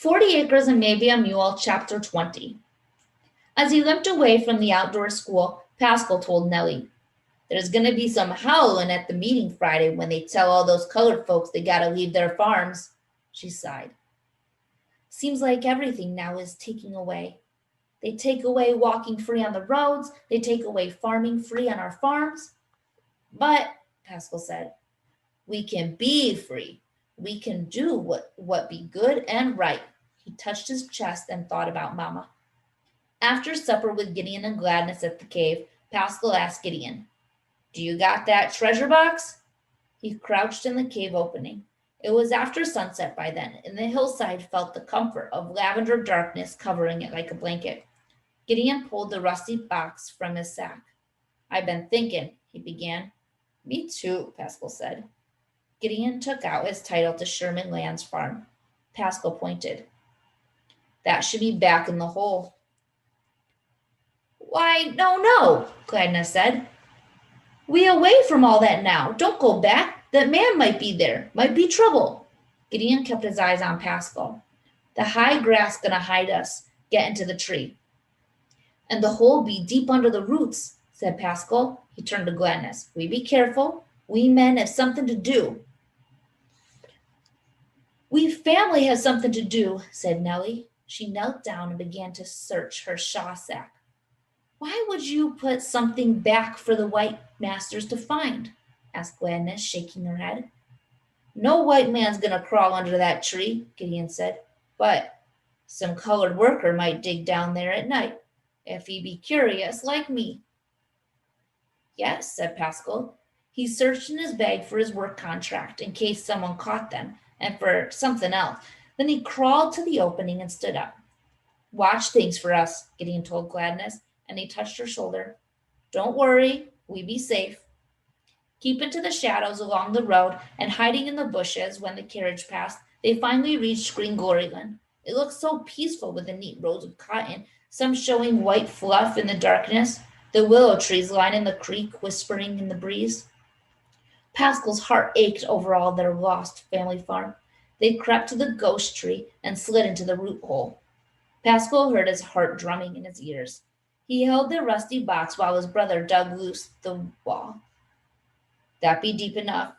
40 Acres and Maybe a Mule, Chapter 20. As he limped away from the outdoor school, Pascal told Nellie, "There's going to be some howling at the meeting Friday when they tell all those colored folks they got to leave their farms." She sighed. "Seems like everything now is taking away. They take away walking free on the roads, they take away farming free on our farms." "But," Pascal said, "we can be free. We can do what be good and right." He touched his chest and thought about Mama. After supper with Gideon and Gladness at the cave, Pascal asked Gideon, "Do you got that treasure box?" He crouched in the cave opening. It was after sunset by then, and the hillside felt the comfort of lavender darkness covering it like a blanket. Gideon pulled the rusty box from his sack. "I've been thinking," he began. "Me too," Pascal said. Gideon took out his title to Sherman Land's farm. Pascal pointed. "That should be back in the hole." "Why, no," Gladness said. "We away from all that now. Don't go back. That man might be there. Might be trouble." Gideon kept his eyes on Pascal. "The high grass gonna hide us. Get into the tree." "And the hole be deep under the roots," said Pascal. He turned to Gladness. "We be careful. We men have something to do." "We family have something to do," said Nellie. She knelt down and began to search her shawl sack. "Why would you put something back for the white masters to find?" asked Gladness, shaking her head. "No white man's gonna crawl under that tree," Gideon said, "but some colored worker might dig down there at night, if he be curious like me." "Yes," said Pascal. He searched in his bag for his work contract in case someone caught them, and for something else. Then he crawled to the opening and stood up. "Watch things for us," Gideon told Gladness, and he touched her shoulder. "Don't worry, we be safe." Keeping to the shadows along the road and hiding in the bushes when the carriage passed, they finally reached Green Gloryland. It looked so peaceful with the neat rows of cotton, some showing white fluff in the darkness, the willow trees lining the creek whispering in the breeze. Pascal's heart ached over all their lost family farm. They crept to the ghost tree and slid into the root hole. Pascal heard his heart drumming in his ears. He held the rusty box while his brother dug loose the wall. "That be deep enough,"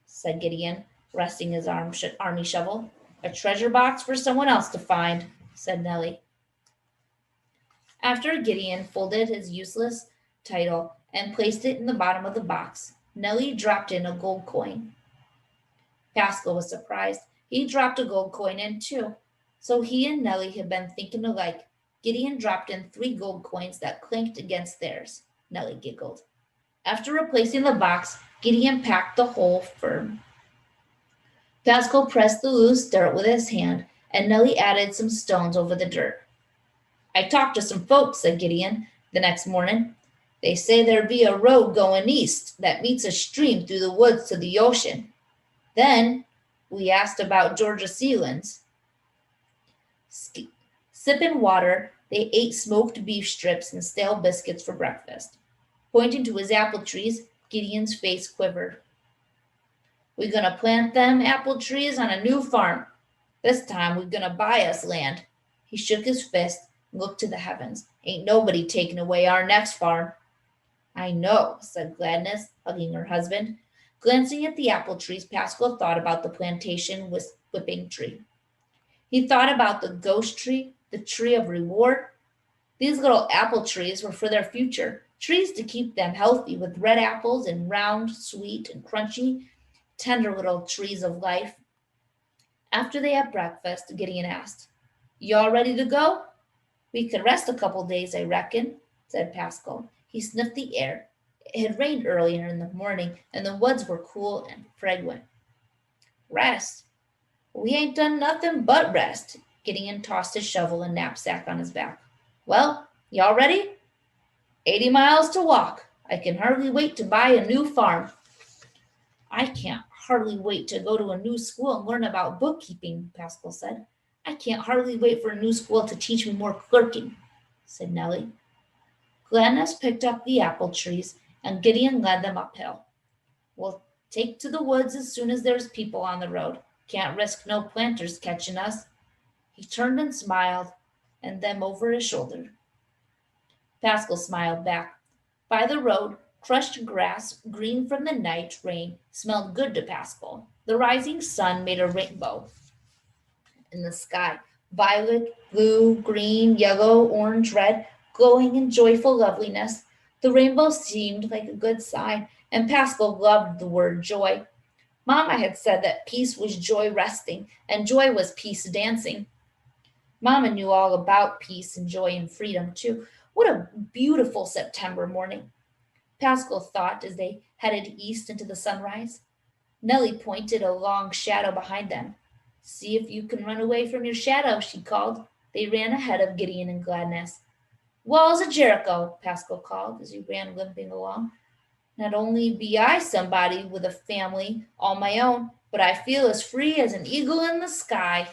said Gideon, resting his army shovel. "A treasure box for someone else to find," said Nellie. After Gideon folded his useless title and placed it in the bottom of the box, Nellie dropped in a gold coin. Pascal was surprised. He dropped a gold coin in too. So he and Nellie had been thinking alike. Gideon dropped in 3 gold coins that clanked against theirs. Nellie giggled. After replacing the box, Gideon packed the hole firm. Pascal pressed the loose dirt with his hand, and Nellie added some stones over the dirt. "I talked to some folks," said Gideon, the next morning. "They say there be a road going east that meets a stream through the woods to the ocean. Then we asked about Georgia Sealands." Sipping water, they ate smoked beef strips and stale biscuits for breakfast. Pointing to his apple trees, Gideon's face quivered. "We gonna plant them apple trees on a new farm. This time we gonna buy us land." He shook his fist and looked to the heavens. "Ain't nobody taking away our next farm." "I know," said Gladness, hugging her husband. Glancing at the apple trees, Pascal thought about the plantation whipping tree. He thought about the ghost tree, the tree of reward. These little apple trees were for their future, trees to keep them healthy with red apples and round, sweet, and crunchy, tender little trees of life. After they had breakfast, Gideon asked, "You all ready to go?" "We could rest a couple days, I reckon," said Pascal. He sniffed the air. It had rained earlier in the morning, and the woods were cool and fragrant. "Rest? We ain't done nothing but rest." Gideon tossed his shovel and knapsack on his back. "Well, y'all ready?" 80 miles to walk. I can hardly wait to buy a new farm." "I can't hardly wait to go to a new school and learn about bookkeeping," Pascal said. "I can't hardly wait for a new school to teach me more clerking," said Nellie. Gladness picked up the apple trees, and Gideon led them uphill. "We'll take to the woods as soon as there's people on the road. Can't risk no planters catching us." He turned and smiled, and then over his shoulder. Pascal smiled back. By the road, crushed grass, green from the night rain, smelled good to Pascal. The rising sun made a rainbow in the sky, violet, blue, green, yellow, orange, red, glowing in joyful loveliness. The rainbow seemed like a good sign, and Pascal loved the word joy. Mamma had said that peace was joy resting, and joy was peace dancing. Mamma knew all about peace and joy and freedom, too. What a beautiful September morning, Pascal thought as they headed east into the sunrise. Nellie pointed a long shadow behind them. See if you can run away from your shadow, she called. They ran ahead of Gideon and Gladness. Walls of Jericho, Pascal called as he ran limping along. Not only be I somebody with a family all my own, but I feel as free as an eagle in the sky.